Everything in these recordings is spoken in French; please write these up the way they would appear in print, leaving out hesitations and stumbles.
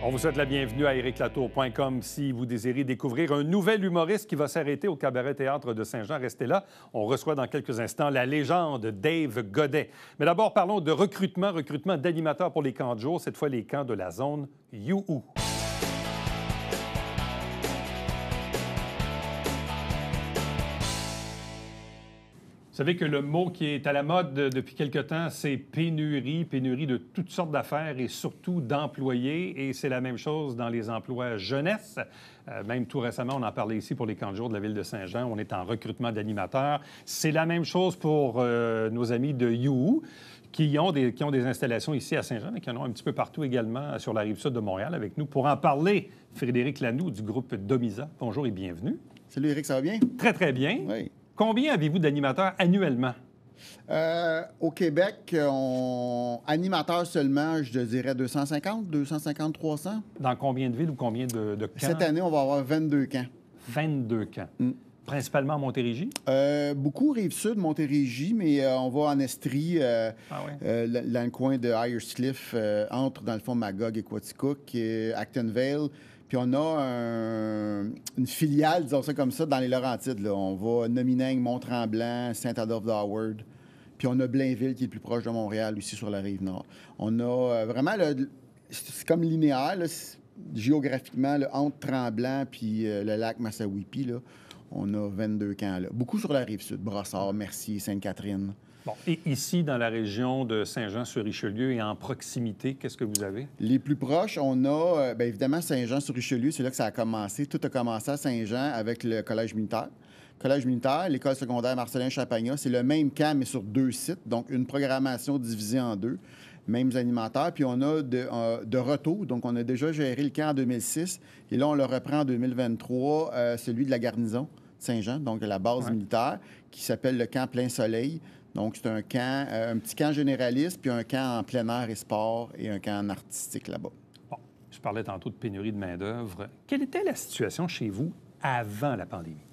On vous souhaite la bienvenue à ericlatour.com si vous désirez découvrir un nouvel humoriste qui va s'arrêter au Cabaret Théâtre de Saint-Jean. Restez là. On reçoit dans quelques instants la légende Dave Godet. Mais d'abord, parlons de recrutement d'animateurs pour les camps de jour, cette fois les camps de la zone You-Hoo. Vous savez que le mot qui est à la mode depuis quelque temps, c'est pénurie de toutes sortes d'affaires et surtout d'employés. Et c'est la même chose dans les emplois jeunesse. Même tout récemment, on en parlait ici pour les camps de jour de la ville de Saint-Jean. On est en recrutement d'animateurs. C'est la même chose pour nos amis de You qui ont des installations ici à Saint-Jean, mais qui en ont un petit peu partout également sur la Rive-Sud de Montréal. Avec nous pour en parler, Frédéric Lanoux du groupe Domisa. Bonjour et bienvenue. Salut Éric, ça va bien? Très, très bien. Oui. Combien avez-vous d'animateurs annuellement? Au Québec, animateurs seulement, je te dirais 250, 300. Dans combien de villes ou combien de camps? Cette année, on va avoir 22 camps. 22 camps. Principalement à Montérégie? Beaucoup Rive-Sud, Montérégie, mais on va en Estrie, dans le coin de Ayerscliffe, entre, dans le fond, Magog et Quaticook, Actonville. Puis on a une filiale, disons ça comme ça, dans les Laurentides. Là. On va Nomineng, Mont-Tremblant, Saint-Adolphe-d'Howard. Puis on a Blainville, qui est le plus proche de Montréal, aussi sur la Rive-Nord. On a vraiment, c'est comme linéaire, là, géographiquement, là, entre Tremblant puis le lac Massawippi, là, on a 22 camps. Là. Beaucoup sur la Rive-Sud, Brossard, Mercier, Sainte-Catherine. Bon. Et ici, dans la région de Saint-Jean-sur-Richelieu et en proximité, qu'est-ce que vous avez? Les plus proches, on a, bien évidemment, Saint-Jean-sur-Richelieu. C'est là que ça a commencé. Tout a commencé à Saint-Jean avec le Collège militaire. Collège militaire, l'école secondaire Marcelin-Champagnat, c'est le même camp, mais sur 2 sites. Donc, une programmation divisée en 2. Mêmes animateurs. Puis on a de retour. Donc, on a déjà géré le camp en 2006. Et là, on le reprend en 2023, celui de la garnison Saint-Jean, donc de la base militaire, qui s'appelle le camp Plein Soleil. Donc, c'est un camp, un petit camp généraliste, puis un camp en plein air et sport et un camp en artistique là-bas. Bon, je parlais tantôt de pénurie de main-d'œuvre. Quelle était la situation chez vous avant la pandémie?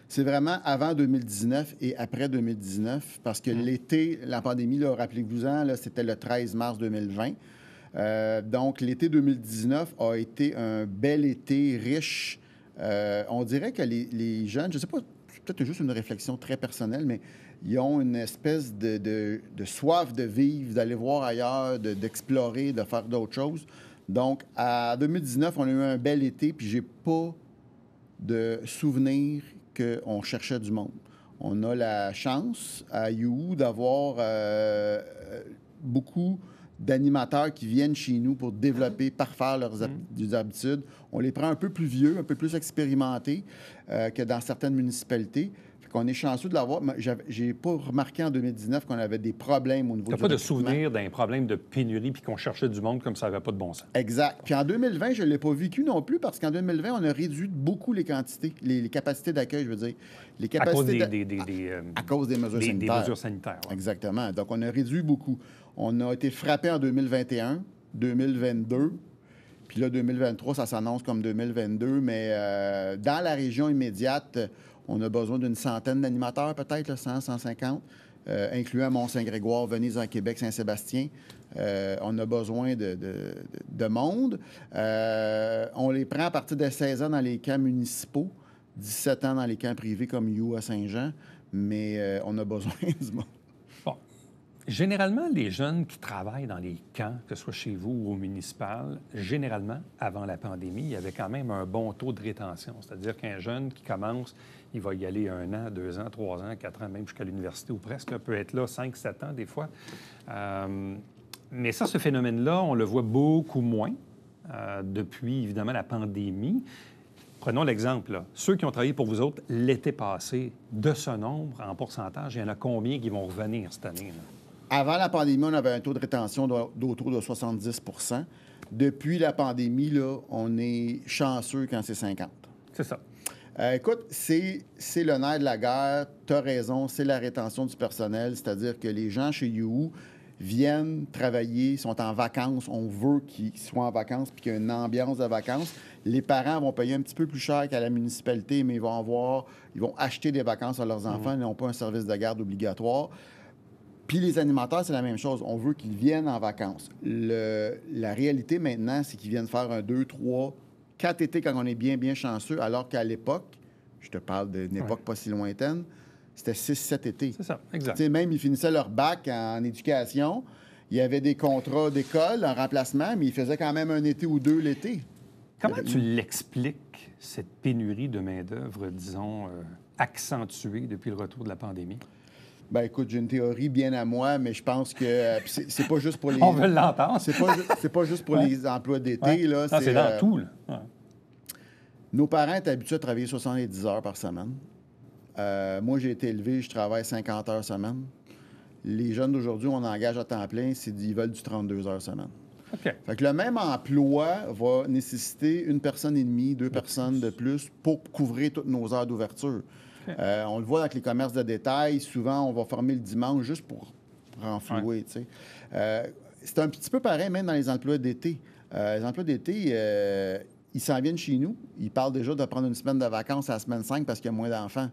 C'est vraiment avant 2019 et après 2019, parce que l'été, la pandémie, là, rappelez-vous-en, là, c'était le 13 mars 2020. Donc, l'été 2019 a été un bel été riche. On dirait que les jeunes, je ne sais pas, c'est peut-être juste une réflexion très personnelle, mais ils ont une espèce de soif de vivre, d'aller voir ailleurs, d'explorer, de faire d'autres choses. Donc, à 2019, on a eu un bel été, puis j'ai pas de souvenir qu'on cherchait du monde. On a la chance à You d'avoir beaucoup d'animateurs qui viennent chez nous pour développer, parfaire leurs habitudes. On les prend un peu plus vieux, un peu plus expérimentés que dans certaines municipalités. Fait qu'on est chanceux de l'avoir. J'ai pas remarqué en 2019 qu'on avait des problèmes au niveau du recrutement. T'as pas de souvenir d'un problème de pénurie puis qu'on cherchait du monde comme ça n'avait pas de bon sens? Exact. Puis en 2020, je ne l'ai pas vécu non plus parce qu'en 2020, on a réduit beaucoup les quantités, les capacités d'accueil, je veux dire. Les capacités à cause des mesures sanitaires. Des mesures sanitaires, ouais. Exactement. Donc, on a réduit beaucoup. On a été frappé en 2021, 2022, puis là, 2023, ça s'annonce comme 2022, mais dans la région immédiate, on a besoin d'une centaine d'animateurs, peut-être, 100, 150, incluant Mont-Saint-Grégoire, Venise en Québec, Saint-Sébastien. On a besoin de monde. On les prend à partir de 16 ans dans les camps municipaux, 17 ans dans les camps privés comme You à Saint-Jean, mais on a besoin du monde. Bon. Généralement, les jeunes qui travaillent dans les camps, que ce soit chez vous ou au municipal, généralement, avant la pandémie, il y avait quand même un bon taux de rétention. C'est-à-dire qu'un jeune qui commence, il va y aller 1 an, 2 ans, 3 ans, 4 ans, même jusqu'à l'université ou presque, peut être là 5, 7 ans des fois. Mais ça, ce phénomène-là, on le voit beaucoup moins depuis, évidemment, la pandémie. Prenons l'exemple, là. Ceux qui ont travaillé pour vous autres l'été passé, de ce nombre, en pourcentage, il y en a combien qui vont revenir cette année, là? Avant la pandémie, on avait un taux de rétention d'autour de 70 %. Depuis la pandémie, là, on est chanceux quand c'est 50. C'est ça. Écoute, c'est le nerf de la guerre. Tu as raison, c'est la rétention du personnel. C'est-à-dire que les gens chez You viennent travailler, sont en vacances. On veut qu'ils soient en vacances puis qu'il y ait une ambiance de vacances. Les parents vont payer un petit peu plus cher qu'à la municipalité, mais ils vont acheter des vacances à leurs enfants. Ils n'ont pas un service de garde obligatoire. Puis les animateurs, c'est la même chose. On veut qu'ils viennent en vacances. La réalité maintenant, c'est qu'ils viennent faire 1, 2, 3, 4 étés quand on est bien, bien chanceux, alors qu'à l'époque, je te parle d'une époque pas si lointaine, c'était 6, 7 étés. C'est ça, exact. Tu sais, même, ils finissaient leur bac en éducation. Il y avait des contrats d'école en remplacement, mais ils faisaient quand même 1 été ou 2 l'été. Comment tu l'expliques, cette pénurie de main-d'œuvre, disons, accentuée depuis le retour de la pandémie? Ben écoute, j'ai une théorie bien à moi, mais je pense que c'est pas juste pour les... On veut l'entendre. C'est pas juste pour les emplois d'été, là. Non, c'est dans tout, là. Ouais. Nos parents étaient habitués à travailler 70 heures par semaine. Moi, j'ai été élevé, je travaille 50 heures semaine. Les jeunes d'aujourd'hui, on engage à temps plein, ils veulent du 32 heures semaine. OK. Fait que le même emploi va nécessiter 1 personne et demie, 2 personnes de plus pour couvrir toutes nos heures d'ouverture. On le voit avec les commerces de détail. Souvent, on va fermer le dimanche juste pour renflouer. Tu sais. C'est un petit peu pareil même dans les emplois d'été. Les emplois d'été, ils s'en viennent chez nous. Ils parlent déjà de prendre une semaine de vacances à la semaine 5 parce qu'il y a moins d'enfants.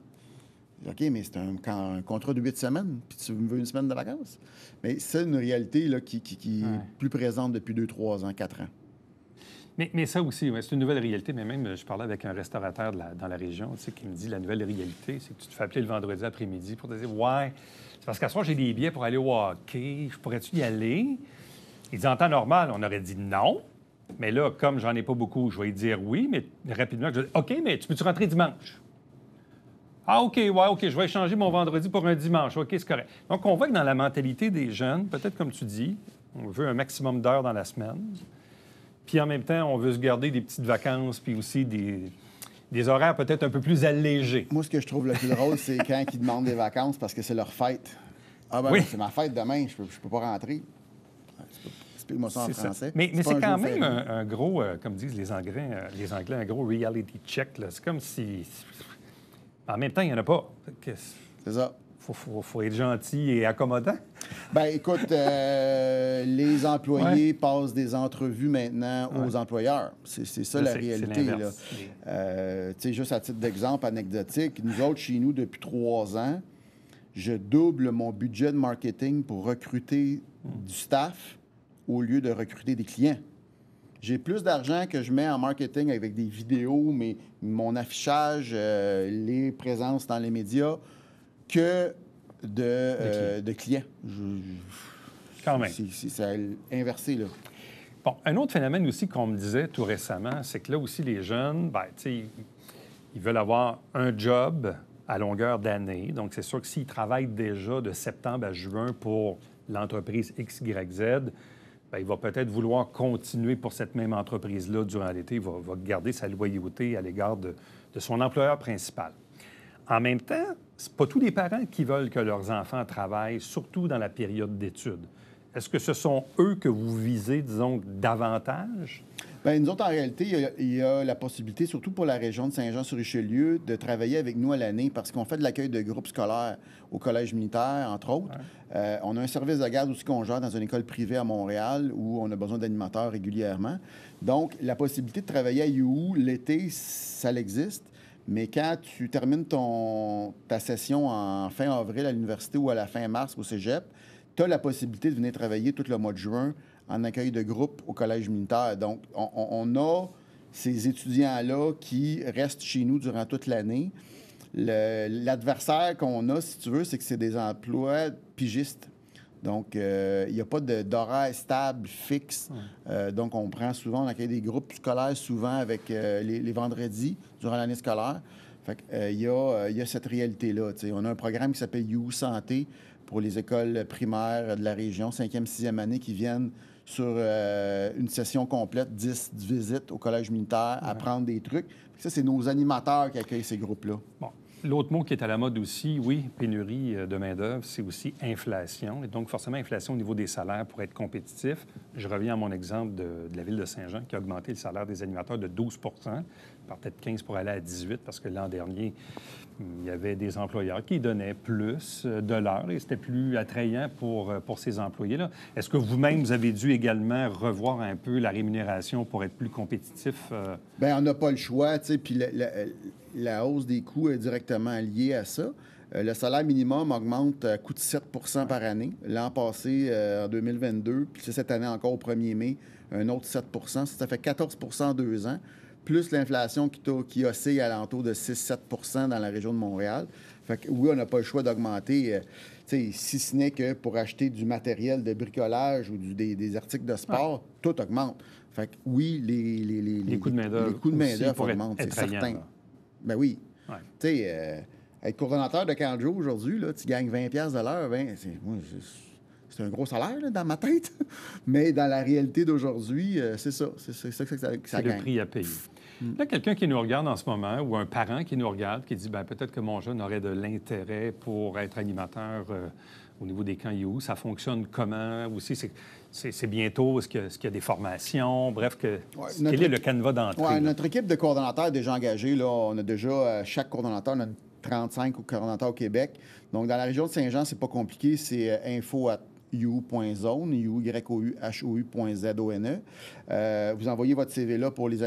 OK, mais c'est un contrat de 8 semaines, puis tu veux une semaine de vacances. Mais c'est une réalité là, qui est plus présente depuis 2, 3 ans, 4 ans. Mais ça aussi, c'est une nouvelle réalité. Mais même, je parlais avec un restaurateur dans la région, tu sais, qui me dit la nouvelle réalité, c'est que tu te fais appeler le vendredi après-midi pour te dire « Ouais, c'est parce qu'à ce soir, j'ai des billets pour aller au hockey. Je pourrais-tu y aller? » Il dit « En temps normal, on aurait dit non. Mais là, comme j'en ai pas beaucoup, je vais lui dire oui. Mais rapidement, je dis « OK, mais tu peux-tu rentrer dimanche? » Ah, OK, je vais échanger mon vendredi pour un dimanche. OK, c'est correct. Donc, on voit que dans la mentalité des jeunes, peut-être comme tu dis, on veut un maximum d'heures dans la semaine. Puis en même temps, on veut se garder des petites vacances, puis aussi des horaires peut-être un peu plus allégés. Moi, ce que je trouve le plus drôle, c'est quand ils demandent des vacances parce que c'est leur fête. Ah ben oui. C'est ma fête demain, je peux pas rentrer. Explique-moi ça en français. Mais c'est quand même un gros, comme disent les Anglais, un gros reality check. Là. C'est comme si... En même temps, il n'y en a pas. C'est ça. Faut être gentil et accommodant. Bien, écoute, les employés passent des entrevues maintenant aux employeurs. C'est ça la réalité. Là. Tu sais, juste à titre d'exemple anecdotique, nous autres, chez nous, depuis 3 ans, je double mon budget de marketing pour recruter du staff au lieu de recruter des clients. J'ai plus d'argent que je mets en marketing avec des vidéos, mon affichage, les présences dans les médias, que de clients. Quand même. C'est inversé, là. Bon, un autre phénomène aussi qu'on me disait tout récemment, c'est que là aussi, les jeunes, tu sais, ils veulent avoir un job à longueur d'année. Donc, c'est sûr que s'ils travaillent déjà de septembre à juin pour l'entreprise XYZ, bien, il va peut-être vouloir continuer pour cette même entreprise-là durant l'été. Il va garder sa loyauté à l'égard de son employeur principal. En même temps, c'est pas tous les parents qui veulent que leurs enfants travaillent, surtout dans la période d'études. Est-ce que ce sont eux que vous visez, disons, davantage? Bien, nous autres, en réalité, il y a la possibilité, surtout pour la région de Saint-Jean-sur-Richelieu, de travailler avec nous à l'année parce qu'on fait de l'accueil de groupes scolaires au Collège militaire, entre autres. Ouais. On a un service de garde aussi qu'on gère dans une école privée à Montréal où on a besoin d'animateurs régulièrement. Donc, la possibilité de travailler à UU l'été, ça existe. Mais quand tu termines ta session en fin avril à l'université ou à la fin mars au cégep, tu as la possibilité de venir travailler tout le mois de juin en accueil de groupe au Collège militaire. Donc, on a ces étudiants-là qui restent chez nous durant toute l'année. L'adversaire qu'on a, si tu veux, c'est que c'est des emplois pigistes. Donc, il n'y a pas d'horaire stable, fixe. Donc, on prend souvent, on accueille des groupes scolaires souvent avec les vendredis durant l'année scolaire. Fait qu'il y a cette réalité-là. T'sais. On a un programme qui s'appelle You Santé pour les écoles primaires de la région, 5e, 6e année, qui viennent sur une session complète, 10 visites au Collège militaire, apprendre des trucs. Ça, c'est nos animateurs qui accueillent ces groupes-là. Bon. L'autre mot qui est à la mode aussi, oui, pénurie de main-d'œuvre, c'est aussi inflation. Et donc, forcément, inflation au niveau des salaires pour être compétitif. Je reviens à mon exemple de la ville de Saint-Jean qui a augmenté le salaire des animateurs de 12 par peut-être 15 pour aller à 18 parce que l'an dernier, il y avait des employeurs qui donnaient plus de l'heure et c'était plus attrayant pour ces employés-là. Est-ce que vous-même, vous avez dû également revoir un peu la rémunération pour être plus compétitif? Bien, on n'a pas le choix, tu sais, puis la hausse des coûts est directement liée à ça. Le salaire minimum augmente à coût de 7 par année. L'an passé, en 2022, puis cette année encore au 1er mai, un autre 7 ça fait 14 en 2 ans, plus l'inflation qui oscille à l'entour de 6-7 dans la région de Montréal. Fait que oui, on n'a pas le choix d'augmenter, si ce n'est que pour acheter du matériel de bricolage ou des articles de sport, tout augmente. Fait que oui, les coûts de main-d'œuvre augmentent, c'est certain. Ben oui. Ouais. Tu sais, être coordonnateur de camp de jour aujourd'hui, là, tu gagnes 20$ de l'heure, c'est un gros salaire là, dans ma tête. Mais dans la réalité d'aujourd'hui, c'est ça. C'est ça que ça gagne. C'est le prix à payer. Là, quelqu'un qui nous regarde en ce moment ou un parent qui nous regarde qui dit peut-être que mon jeune aurait de l'intérêt pour être animateur au niveau des camps IOU. Ça fonctionne comment? Aussi, c'est bientôt, est-ce qu'il y a des formations? Bref, quel est le canevas d'entrée? Oui, notre équipe de coordonnateurs est déjà engagée. Là, on a déjà, chaque coordonnateur, on a 35 coordonnateurs au Québec. Donc, dans la région de Saint-Jean, c'est pas compliqué. C'est info@you.zone, you.hou.zone. Vous envoyez votre CV là pour les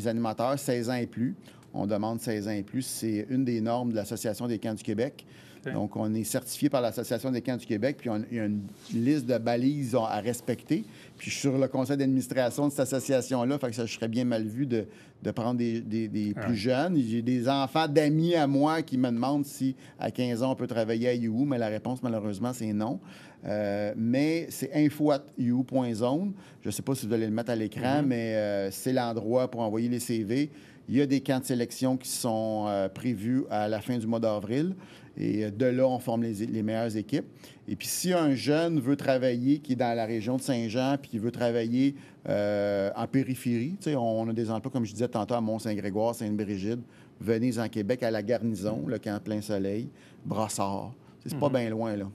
animateurs 16 ans et plus. On demande 16 ans et plus. C'est une des normes de l'Association des camps du Québec. Okay. Donc, on est certifié par l'Association des camps du Québec, puis il y a une liste de balises à respecter. Puis je suis sur le conseil d'administration de cette association-là, fait que ça, je serais bien mal vu de prendre des plus jeunes. J'ai des enfants d'amis à moi qui me demandent si, à 15 ans, on peut travailler à You, mais la réponse, malheureusement, c'est non. Mais c'est info@you.zone. Je ne sais pas si vous allez le mettre à l'écran, mais c'est l'endroit pour envoyer les CV. Il y a des camps de sélection qui sont prévus à la fin du mois d'avril. Et de là, on forme les meilleures équipes. Et puis, si un jeune veut travailler, qui est dans la région de Saint-Jean, puis qui veut travailler en périphérie, on a des emplois, comme je disais tantôt, à Mont-Saint-Grégoire, Sainte-Brigide. Venez en Québec, à la Garnison, le camp Plein Soleil, Brossard. C'est pas bien loin, là.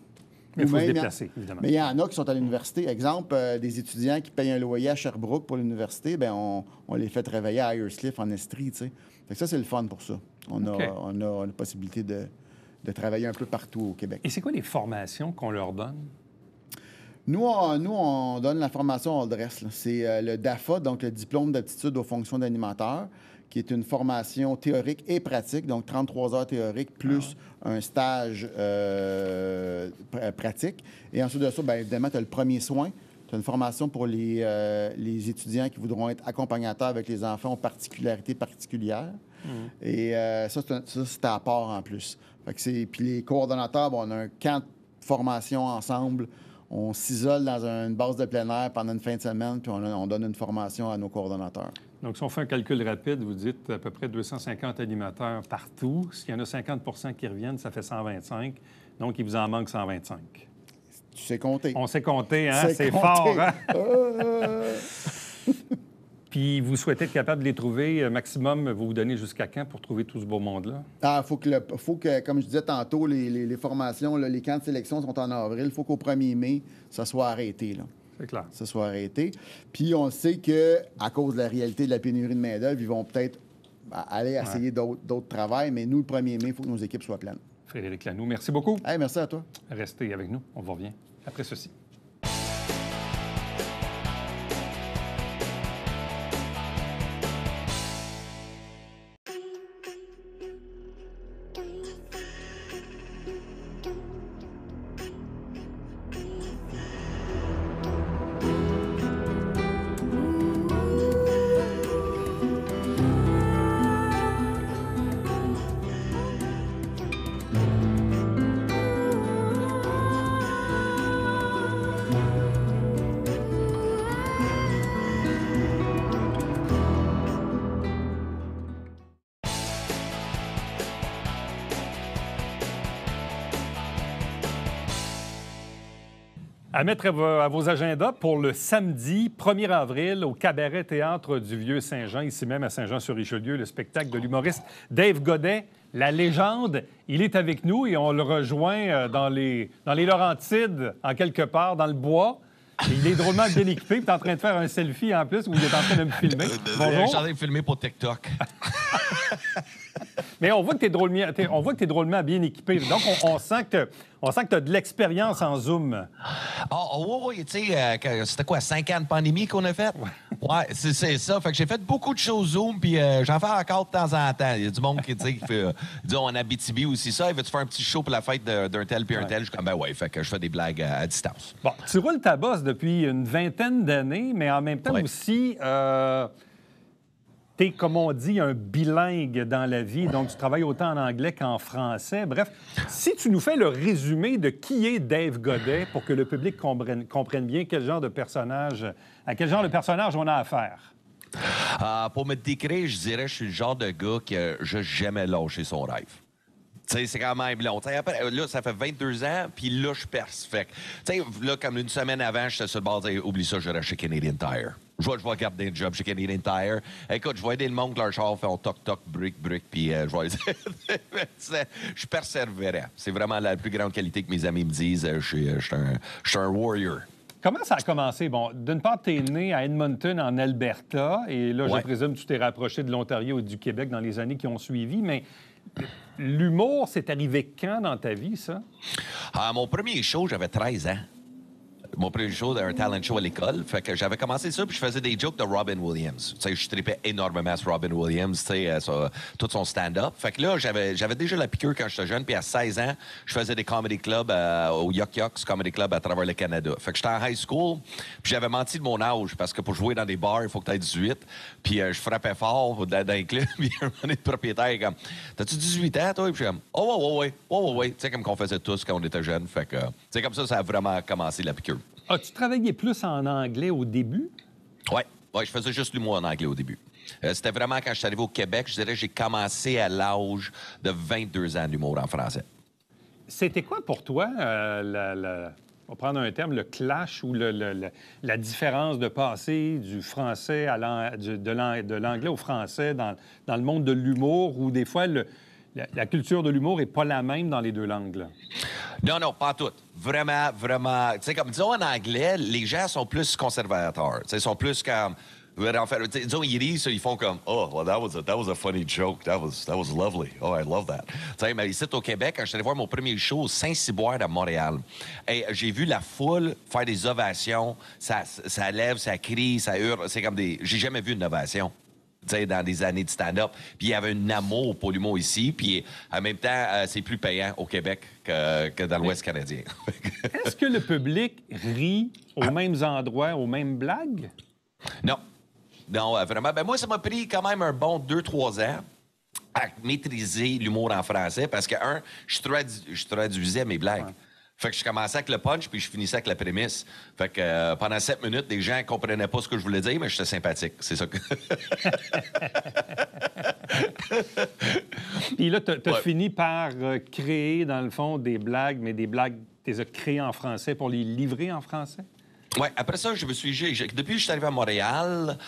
Mais il faut se déplacer, évidemment. Mais il y en a qui sont à l'université. Exemple, des étudiants qui payent un loyer à Sherbrooke pour l'université, bien, on les fait travailler à Ayerscliffe, en Estrie, tu sais. Fait que ça, c'est le fun pour ça. On a la possibilité de travailler un peu partout au Québec. Et c'est quoi les formations qu'on leur donne? Nous, on donne la formation All Dress. C'est le DAFA, donc le diplôme d'aptitude aux fonctions d'animateur, qui est une formation théorique et pratique, donc 33 heures théoriques plus un stage pratique. Et ensuite de ça, bien évidemment, tu as le premier soin. Tu as une formation pour les étudiants qui voudront être accompagnateurs avec les enfants aux particularités particulières. Et ça, c'est à part en plus. Puis les coordonnateurs, on a un camp de formation ensemble. On s'isole dans une base de plein air pendant une fin de semaine, puis on donne une formation à nos coordonnateurs. Donc, si on fait un calcul rapide, vous dites à peu près 250 animateurs partout. S'il y en a 50 qui reviennent, ça fait 125. Donc, il vous en manque 125. Tu sais compter. On sait compter, hein? C'est fort, hein? Puis, vous souhaitez être capable de les trouver, maximum, vous vous donnez jusqu'à quand pour trouver tout ce beau monde-là? Faut que, comme je disais tantôt, les formations, là, les camps de sélection sont en avril. Il faut qu'au 1er mai, ça soit arrêté, là. C'est clair. Ça soit arrêté. Puis, on sait qu'à cause de la réalité de la pénurie de main-d'œuvre, ils vont peut-être aller essayer d'autres travails, mais nous, le 1er mai, il faut que nos équipes soient pleines. Frédéric Lanoux, merci beaucoup. Hey, merci à toi. Restez avec nous. On vous revient après ceci. À mettre à vos agendas pour le samedi 1er avril au Cabaret Théâtre du Vieux-Saint-Jean, ici même à Saint-Jean-sur-Richelieu, le spectacle de l'humoriste Dave Godet, la légende. Il est avec nous et on le rejoint dans les Laurentides, en quelque part, dans le bois. Et il est drôlement bien équipé. Il est en train de faire un selfie en plus où il est en train de me filmer. Bonjour. Je suis en train de filmer pour TikTok. Mais on voit que tu es drôlement bien équipé. Donc, on sent que tu as de l'expérience en Zoom. Oui, tu sais, c'était quoi, 5 ans de pandémie qu'on a fait? Ouais, c'est ça. Fait que j'ai fait beaucoup de choses Zoom, puis j'en fais encore de temps en temps. Il y a du monde qui fait, disons, en Abitibi aussi ça. Il veut-tu faire un petit show pour la fête d'un tel puis un tel? Je suis comme, ben ouais, fait que je fais des blagues à distance. Bon, tu roules ta bosse depuis une vingtaine d'années, mais en même temps aussi... tu es, comme on dit, un bilingue dans la vie, donc tu travailles autant en anglais qu'en français. Bref, si tu nous fais le résumé de qui est Dave Godet pour que le public comprenne bien à quel genre de personnage on a affaire. Pour me décrire, je dirais que je suis le genre de gars qui n'a jamais lâché son rêve. Tu sais, c'est quand même long. Après, là, ça fait 22 ans, puis là, je perce. Fait tu sais, là, comme une semaine avant, j'étais sur le bord de dire, oublie ça, je vais chez Canadian Tire. Je vais garder un job chez Canadian Tire. Écoute, je vais aider le monde que leur char fait toc-toc, brick, puis je vais... je persévérais. C'est vraiment la plus grande qualité que mes amis me disent. Je suis un warrior. Comment ça a commencé? Bon, d'une part, tu es né à Edmonton, en Alberta, et là, je présume que tu t'es rapproché de l'Ontario et du Québec dans les années qui ont suivi, mais l'humour, c'est arrivé quand dans ta vie, ça? Mon premier show, j'avais 13 ans. Mon premier show, un talent show à l'école. Fait que j'avais commencé ça, puis je faisais des jokes de Robin Williams. Tu sais, je tripais énormément sur Robin Williams, tu sais, sur tout son stand-up. Fait que là, j'avais déjà la piqûre quand j'étais jeune, puis à 16 ans, je faisais des comedy clubs au Yuck Yucks Comedy Club à travers le Canada. Fait que j'étais en high school, puis j'avais menti de mon âge, parce que pour jouer dans des bars, il faut que tu aies 18. Puis je frappais fort dans les clubs, puis un moment donné, le propriétaire est comme « T'as-tu 18 ans, toi? » Puis je suis comme « Oh, ouais. » Tu sais, comme qu'on faisait tous quand on était jeunes. Fait que, c'est comme ça a vraiment commencé la piqûre. As-tu travaillé plus en anglais au début? Oui, je faisais juste l'humour en anglais au début. C'était vraiment quand je suis arrivé au Québec, je dirais que j'ai commencé à l'âge de 22 ans l'humour en français. C'était quoi pour toi, on va prendre un terme, le clash ou la différence de passer du français de l'anglais au français dans le monde de l'humour, où des fois, la culture de l'humour n'est pas la même dans les deux langues, là? Non, pas toutes. Vraiment. Tu sais, comme disons en anglais, les gens sont plus conservateurs. Tu sais, ils sont plus comme. Disons, ils risent, ils font comme Oh, well, that was a funny joke. That was lovely. Oh, I love that. Tu sais, mais ici au Québec, quand je suis allé voir mon premier show au Saint-Cyboire à Montréal, et j'ai vu la foule faire des ovations. Ça lève, ça crie, ça hurle. C'est comme des. J'ai jamais vu une ovation. Dans des années de stand-up. Puis il y avait un amour pour l'humour ici. Puis en même temps, c'est plus payant au Québec que dans l'Ouest canadien. Est-ce que le public rit aux mêmes endroits, aux mêmes blagues? Non, vraiment. Ben moi, ça m'a pris quand même un bon 2-3 ans à maîtriser l'humour en français parce que, je traduisais mes blagues. Ouais. Fait que je commençais avec le punch, puis je finissais avec la prémisse. Fait que pendant 7 minutes, les gens ne comprenaient pas ce que je voulais dire, mais j'étais sympathique. C'est ça que... Puis là, tu as fini par créer, dans le fond, des blagues, mais des blagues, tu les as créées en français pour les livrer en français? Oui, après ça, depuis que je suis arrivé à Montréal,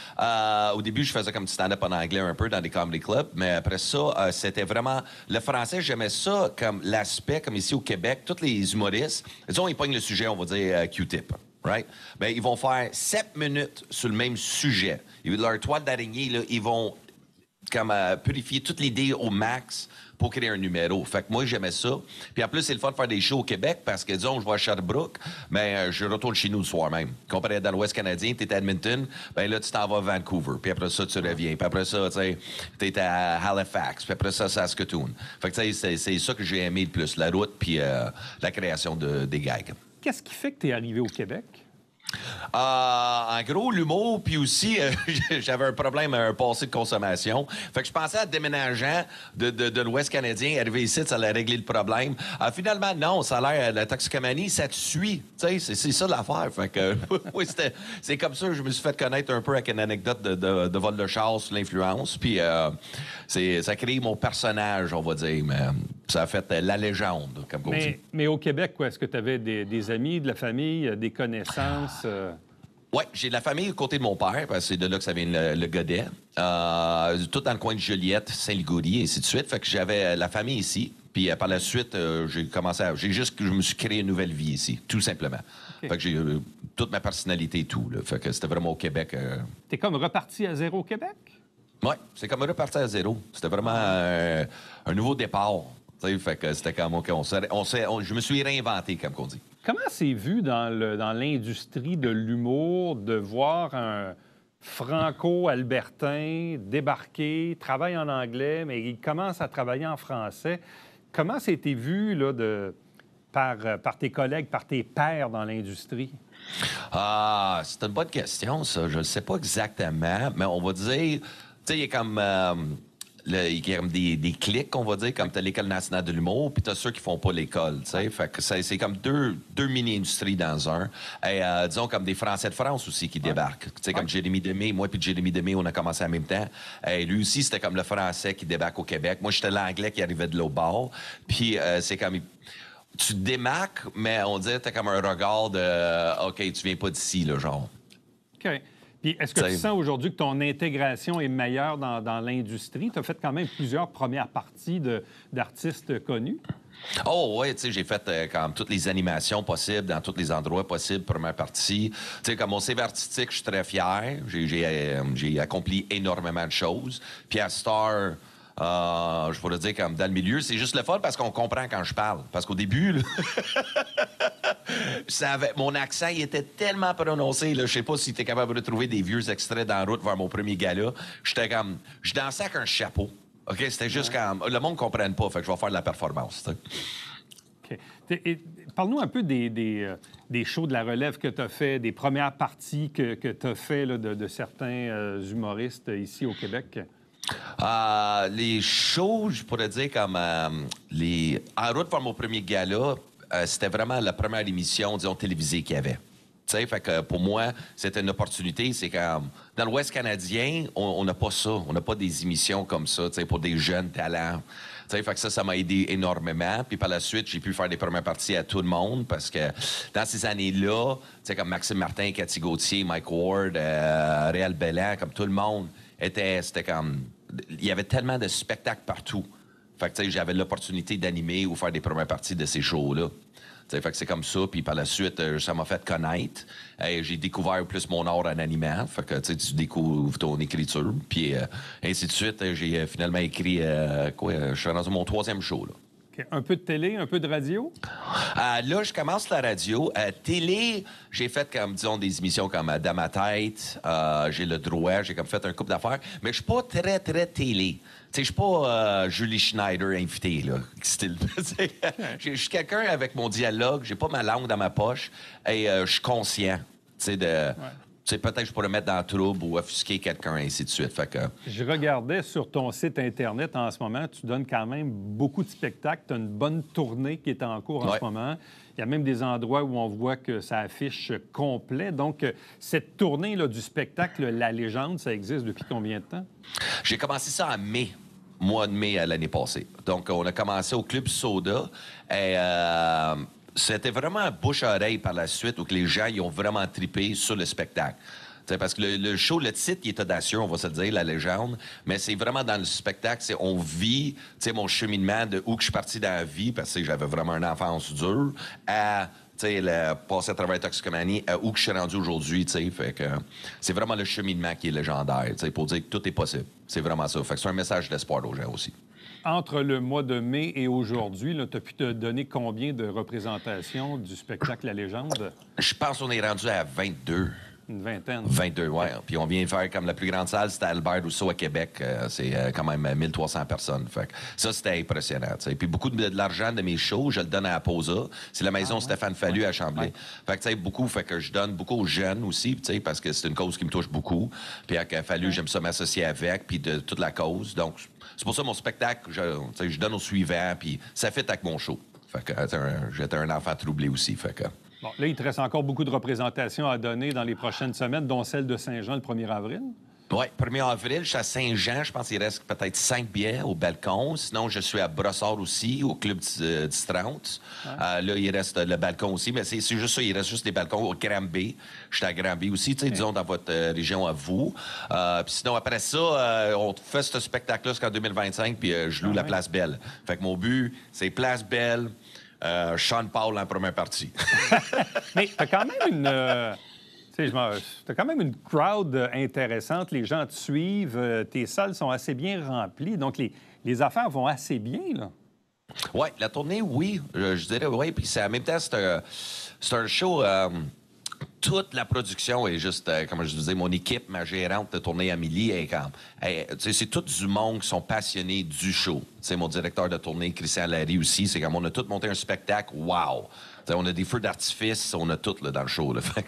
au début, je faisais comme du stand-up en anglais un peu dans des comedy clubs, mais après ça, c'était vraiment... Le français, j'aimais ça comme l'aspect, comme ici au Québec, tous les humoristes, disons, ils pognent le sujet, on va dire Q-tip, right? Bien, ils vont faire 7 minutes sur le même sujet. Leur toile d'araignée, là, ils vont comme purifier toute l'idée au max pour créer un numéro. Fait que moi, j'aimais ça. Puis en plus, c'est le fun de faire des shows au Québec parce que, disons, je vais à Sherbrooke, mais je retourne chez nous le soir même. Comparé dans l'Ouest canadien, tu es à Edmonton, bien là, tu t'en vas à Vancouver. Puis après ça, tu reviens. Puis après ça, tu sais, tu es à Halifax. Puis après ça, Saskatoon. Fait que, tu sais, c'est ça que j'ai aimé le plus, la route puis la création des gags. Qu'est-ce qui fait que tu es arrivé au Québec? En gros, l'humour, puis aussi, j'avais un problème, un passé de consommation. Fait que je pensais à déménageant de l'Ouest canadien, arriver ici, ça allait régler le problème. Finalement, non, ça a l'air, la toxicomanie, ça te suit. Tu sais, c'est ça l'affaire. Fait que, oui, c'est comme ça que je me suis fait connaître un peu avec une anecdote de vol de char sous l'influence. Puis, ça a créé mon personnage, on va dire. Mais ça a fait la légende, comme on dit. Mais au Québec, quoi, est-ce que tu avais des amis, de la famille, des connaissances? Oui, j'ai de la famille à côté de mon père, parce que c'est de là que ça vient le Godet. Tout dans le coin de Joliette, Saint-Ligouri, et ainsi de suite. Fait que j'avais la famille ici. Puis par la suite, je me suis créé une nouvelle vie ici, tout simplement. Okay. Fait que j'ai toute ma personnalité et tout. Là. Fait que c'était vraiment au Québec. T'es comme reparti à zéro au Québec? Oui, c'est comme repartir à zéro. C'était vraiment un nouveau départ. Fait que c'était comme, OK, je me suis réinventé, comme on dit. Comment c'est vu dans l'industrie de l'humour de voir un franco-albertain débarquer, travaille en anglais, mais il commence à travailler en français? Comment ça a été vu là, par tes collègues, par tes pairs dans l'industrie? Ah, c'est une bonne question, ça. Je ne sais pas exactement, mais on va dire, tu sais, il y a comme... il y a comme des clics, on va dire, comme tu as l'École nationale de l'humour, puis tu as ceux qui font pas l'école, tu sais. Fait que c'est comme deux mini-industries dans un. Et disons comme des Français de France aussi qui débarquent. Tu sais, comme Jérémy Demé, moi puis Jérémy Demé, on a commencé en même temps. Et lui aussi, c'était comme le Français qui débarque au Québec. Moi, j'étais l'Anglais qui arrivait de l'autre bord. Puis c'est comme... Tu te démarques, mais on dirait que tu as comme un regard de OK, tu viens pas d'ici, là, genre. OK. Puis est-ce que tu sens aujourd'hui que ton intégration est meilleure dans l'industrie? Tu as fait quand même plusieurs premières parties d'artistes connus. Oh, oui, tu sais, j'ai fait comme toutes les animations possibles, dans tous les endroits possibles, première partie. Tu sais, comme mon CV artistique, je suis très fier. J'ai accompli énormément de choses. Puis à Star... je pourrais dire comme dans le milieu, c'est juste le fun parce qu'on comprend quand je parle. Parce qu'au début, là, mon accent il était tellement prononcé. Là, je sais pas si tu es capable de trouver des vieux extraits dans la route vers mon premier gala. J'étais comme... Je dansais avec un chapeau. OK? C'était juste comme... Le monde ne comprenne pas, fait que je vais faire de la performance. OK. Parle-nous un peu des shows de la relève que tu as fait, des premières parties que tu as fait là, de certains humoristes ici au Québec. Les shows, je pourrais dire comme en route vers mon premier gala, c'était vraiment la première émission, disons, télévisée qu'il y avait. Tu sais, fait que pour moi, c'était une opportunité. C'est comme dans l'Ouest canadien, on n'a pas ça. On n'a pas des émissions comme ça, tu sais, pour des jeunes talents. Tu sais, fait que ça m'a aidé énormément. Puis par la suite, j'ai pu faire des premières parties à tout le monde parce que dans ces années-là, tu sais, comme Maxime Martin, Cathy Gauthier, Mike Ward, Réal Bellan, comme tout le monde, c'était comme... Il y avait tellement de spectacles partout. Fait que, tu sais, j'avais l'opportunité d'animer ou faire des premières parties de ces shows-là. Fait que c'est comme ça. Puis par la suite, ça m'a fait connaître. J'ai découvert plus mon art en animant. Fait que tu découvres ton écriture. Puis ainsi de suite, j'ai finalement écrit... je suis rendu mon 3e show, là. Okay. Un peu de télé, un peu de radio? Là, je commence la radio. Télé, j'ai fait, comme, disons, des émissions comme Dans ma tête. J'ai le droit. J'ai comme fait un couple d'affaires. Mais je suis pas très, très télé. Je suis pas Julie Schneider invitée, là, style. Je suis quelqu'un avec mon dialogue. J'ai pas ma langue dans ma poche. Et je suis conscient, peut-être que je pourrais mettre dans le trouble ou offusquer quelqu'un, ainsi de suite. Fait que... Je regardais sur ton site Internet en ce moment, tu donnes quand même beaucoup de spectacles. Tu as une bonne tournée qui est en cours en ce moment. Il y a même des endroits où on voit que ça affiche complet. Donc, cette tournée là, du spectacle, La Légende, ça existe depuis combien de temps? J'ai commencé ça en mai. Mois de mai l'année passée. Donc, on a commencé au Club Soda. Et... c'était vraiment bouche-à-oreille par la suite où que les gens ils ont vraiment trippé sur le spectacle. T'sais, parce que le show, le titre, il est audacieux, on va se le dire, La Légende, mais c'est vraiment dans le spectacle, on vit mon cheminement de où que je suis parti dans la vie, parce que j'avais vraiment une enfance dure, à passer à travers la toxicomanie, à où que je suis rendu aujourd'hui. Fait que c'est vraiment le cheminement qui est légendaire, pour dire que tout est possible. C'est vraiment ça. Fait que c'est un message d'espoir aux gens aussi. Entre le mois de mai et aujourd'hui, tu as pu te donner combien de représentations du spectacle La Légende? Je pense qu'on est rendu à 22. Une vingtaine. 22, oui. Puis on vient de faire comme la plus grande salle, c'était Albert Rousseau à Québec. C'est quand même 1300 personnes. Fait que ça, c'était impressionnant. T'sais. Puis beaucoup de l'argent de mes shows, je le donne à la Posa. C'est la maison Stéphane Fallu à Chambly. Fait que tu sais, beaucoup, fait que je donne beaucoup aux jeunes aussi, parce que c'est une cause qui me touche beaucoup. Puis à Fallu, j'aime ça m'associer avec, puis de toute la cause. Donc, c'est pour ça mon spectacle, je donne au suivant, puis ça fit avec mon show. Fait que j'étais un enfant troublé aussi. Fait que... Bon, là, il te reste encore beaucoup de représentations à donner dans les prochaines semaines, dont celle de Saint-Jean le 1er avril. Oui, 1er avril, je suis à Saint-Jean. Je pense qu'il reste peut-être 5 billets au balcon. Sinon, je suis à Brossard aussi, au Club 10-30. Là, il reste le balcon aussi. Mais c'est juste ça, il reste juste des balcons au Granby. Je suis à Granby aussi, disons, dans votre région à vous. Puis sinon, après ça, on fait ce spectacle-là jusqu'en 2025, puis je loue la Place Belle. Fait que mon but, c'est Place Belle, Sean Paul en première partie. Mais t'as quand même Tu as quand même une crowd intéressante. Les gens te suivent. Tes salles sont assez bien remplies. Donc, les affaires vont assez bien, là. Oui, la tournée, oui. Je dirais oui. Puis en même temps, c'est un show... toute la production est juste, comme je disais, mon équipe, ma gérante de tournée, Amélie, c'est tout du monde qui sont passionnés du show. C'est mon directeur de tournée, Christian Larry aussi. C'est comme on a tout monté un spectacle. Wow! T'sais, on a des feux d'artifice, on a tout là, dans le show. Là. Fait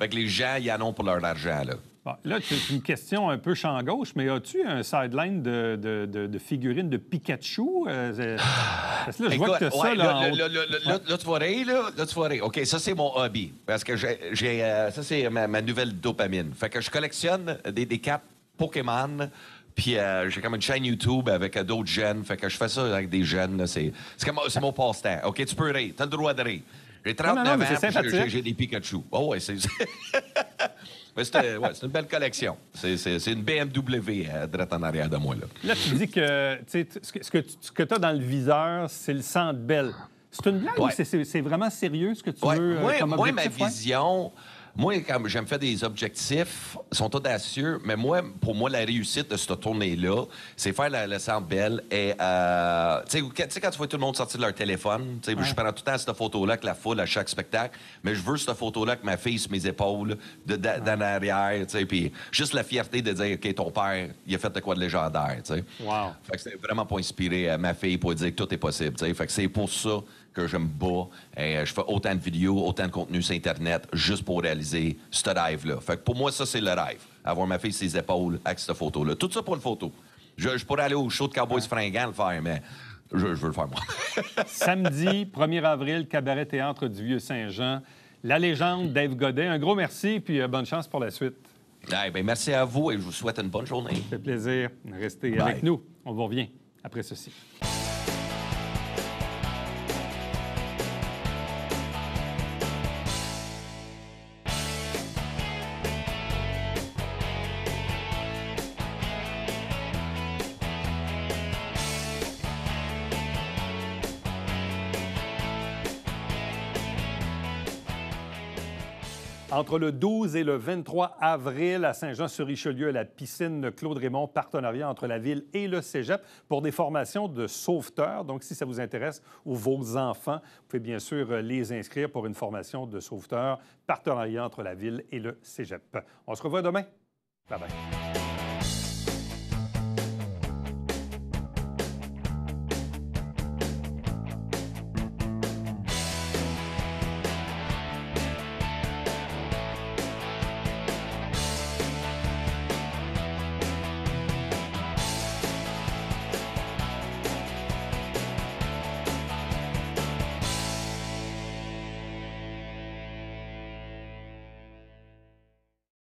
que les gens, ils en ont pour leur argent. Là. Bon, là, c'est une question un peu champ gauche, mais as-tu un sideline de figurines de Pikachu? Parce que là, je vois que tu as ça. Là, tu vas rire, là. Là, tu vas rire. OK, ça, c'est mon hobby. Parce que ça, c'est ma nouvelle dopamine. Fait que je collectionne des cartes Pokémon. Puis j'ai comme une chaîne YouTube avec d'autres jeunes. Fait que je fais ça avec des jeunes. Là. C'est mon passe-temps. OK, tu peux rire. T'as le droit de rire. J'ai 39 ans, j'ai des Pikachu. Oh, ouais, c'est... c'est une belle collection. C'est une BMW direct en arrière de moi. Là, tu dis que ce que tu as dans le viseur, c'est le Centre Bell. C'est une blague ou c'est vraiment sérieux ce que tu veux comme objectif? Moi, ma vision... Moi, quand je me fais des objectifs, ils sont audacieux, mais pour moi, la réussite de cette tournée-là, c'est faire le Centre Bell et... tu sais, quand tu vois tout le monde sortir de leur téléphone, je prends tout le temps cette photo-là avec la foule à chaque spectacle, mais je veux cette photo-là avec ma fille sur mes épaules, d'en arrière, puis juste la fierté de dire, OK, ton père, il a fait de quoi de légendaire, tu sais. Wow. Fait que c'est vraiment pour inspirer ma fille, pour dire que tout est possible, tu sais. Fait que c'est pour ça que je me bats. Et je fais autant de vidéos, autant de contenu sur Internet, juste pour réaliser ce rêve-là. Fait que pour moi, ça, c'est le rêve. Avoir ma fille sur ses épaules avec cette photo-là. Tout ça pour une photo. Je pourrais aller au show de Cowboys fringants le faire, mais je veux le faire moi. Samedi, 1er avril, Cabaret Théâtre du Vieux-Saint-Jean. La légende Dave Godet. Un gros merci, puis bonne chance pour la suite. Merci à vous et je vous souhaite une bonne journée. Ça fait plaisir. Restez avec nous. On vous revient après ceci. Entre le 12 et le 23 avril, à Saint-Jean-sur-Richelieu, à la piscine Claude-Raymond, partenariat entre la Ville et le Cégep pour des formations de sauveteurs. Donc, si ça vous intéresse ou vos enfants, vous pouvez bien sûr les inscrire pour une formation de sauveteurs, partenariat entre la Ville et le Cégep. On se revoit demain. Bye-bye.